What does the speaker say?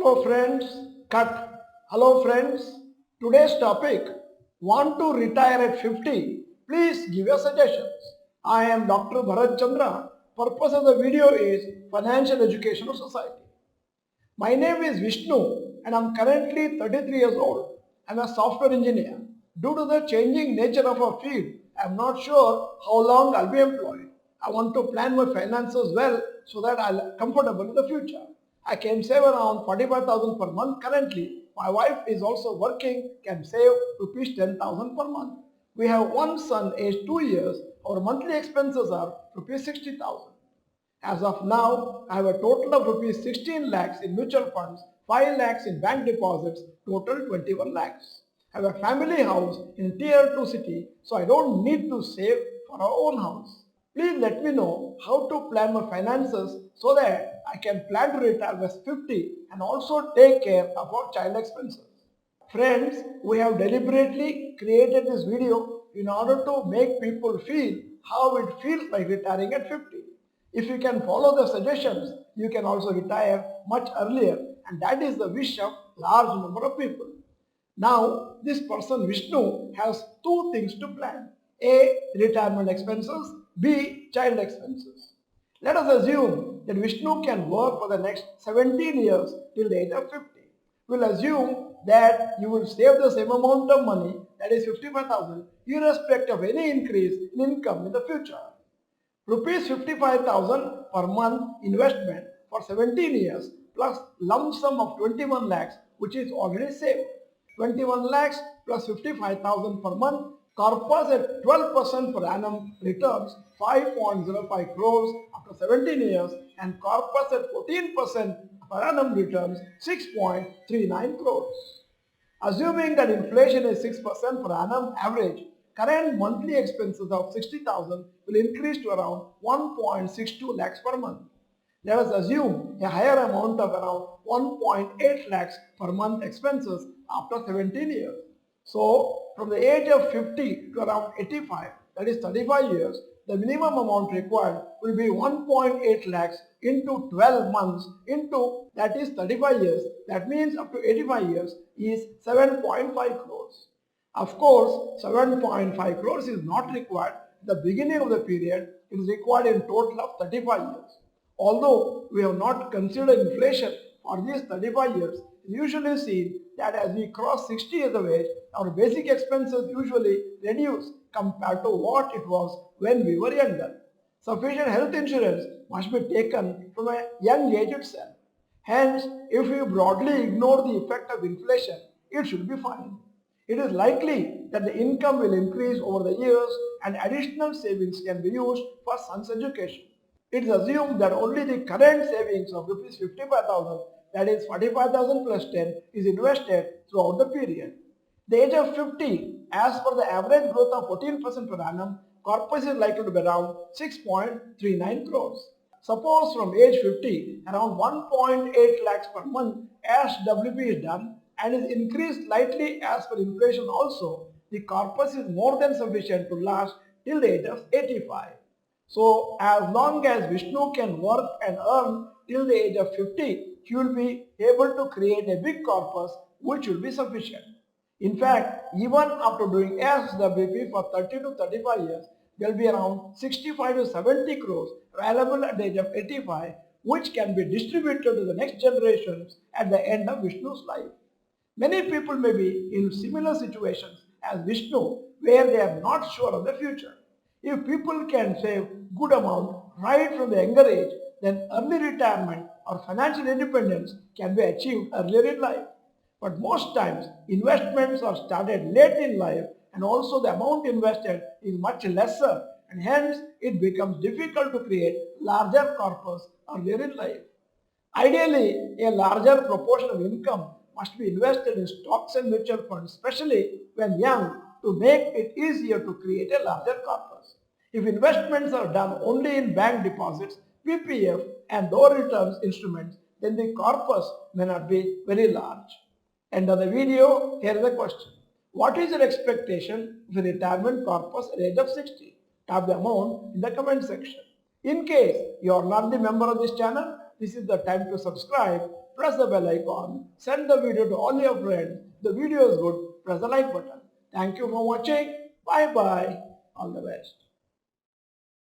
Hello friends, cut. Hello friends, today's topic, want to retire at 50? Please give your suggestions. I am Dr. Bharath Chandra. Purpose of the video is financial education of society. My name is Vishnu and I am currently 33 years old. I am a software engineer. Due to the changing nature of our field, I am not sure how long I'll be employed. I want to plan my finances well so that I'll be comfortable in the future. I can save around 45,000 per month currently. My wife is also working, can save rupees 10,000 per month. We have one son aged 2 years. Our monthly expenses are rupees 60,000. As of now, I have a total of rupees 16 lakhs in mutual funds, 5 lakhs in bank deposits, total 21 lakhs. I have a family house in tier 2 city, so I don't need to save for our own house. Please let me know how to plan my finances so that I can plan to retire by 50 and also take care of our child expenses. Friends, we have deliberately created this video in order to make people feel how it feels like retiring at 50. If you can follow the suggestions, you can also retire much earlier, and that is the wish of large number of people. Now, this person Vishnu has two things to plan. A. Retirement expenses. B. Child expenses. Let us assume that Vishnu can work for the next 17 years till the age of 50. We'll assume that you will save the same amount of money, that is 55,000, irrespective of any increase in income in the future. Rupees 55,000 per month investment for 17 years plus lump sum of 21 lakhs which is already saved. 21 lakhs plus 55,000 per month, Corpus at 12% per annum returns 5.05 crores after 17 years, and Corpus at 14% per annum returns 6.39 crores. Assuming that inflation is 6% per annum average, current monthly expenses of 60,000 will increase to around 1.62 lakhs per month. Let us assume a higher amount of around 1.8 lakhs per month expenses after 17 years. So, from the age of 50 to around 85, that is 35 years, the minimum amount required will be 1.8 lakhs into 12 months into, that is 35 years. That means up to 85 years is 7.5 crores. Of course, 7.5 crores is not required at the beginning of the period. It is required in total of 35 years. Although we have not considered inflation for these 35 years, it is usually seen that as we cross 60 years of age, our basic expenses usually reduce compared to what it was when we were younger. Sufficient health insurance must be taken from a young age itself. Hence, if we broadly ignore the effect of inflation, it should be fine. It is likely that the income will increase over the years and additional savings can be used for son's education. It is assumed that only the current savings of rupees 55,000, that is 45,000 plus 10, is invested throughout the period. The age of 50, as per the average growth of 14% per annum, Corpus is likely to be around 6.39 crores. Suppose from age 50, around 1.8 lakhs per month as WP is done and is increased slightly as per inflation also, the corpus is more than sufficient to last till the age of 85. So as long as Vishnu can work and earn till the age of 50, he will be able to create a big corpus which will be sufficient. In fact, even after doing SWP for 30 to 35 years, there will be around 65 to 70 crores available at the age of 85, which can be distributed to the next generations at the end of Vishnu's life. Many people may be in similar situations as Vishnu, where they are not sure of the future. If people can save good amount right from the younger age, then early retirement or financial independence can be achieved earlier in life. But most times, investments are started late in life and also the amount invested is much lesser, and hence it becomes difficult to create larger corpus earlier in life. Ideally, a larger proportion of income must be invested in stocks and mutual funds, especially when young, to make it easier to create a larger corpus. If investments are done only in bank deposits, PPF and low returns instruments, then the corpus may not be very large. End of the video, here is the question. What is your expectation of a retirement corpus at the age of 60? Type the amount in the comment section. In case you are not the member of this channel, this is the time to subscribe press the bell icon, send the video to all your friends. The video is good, press the like button. Thank you for watching. Bye bye. All the best.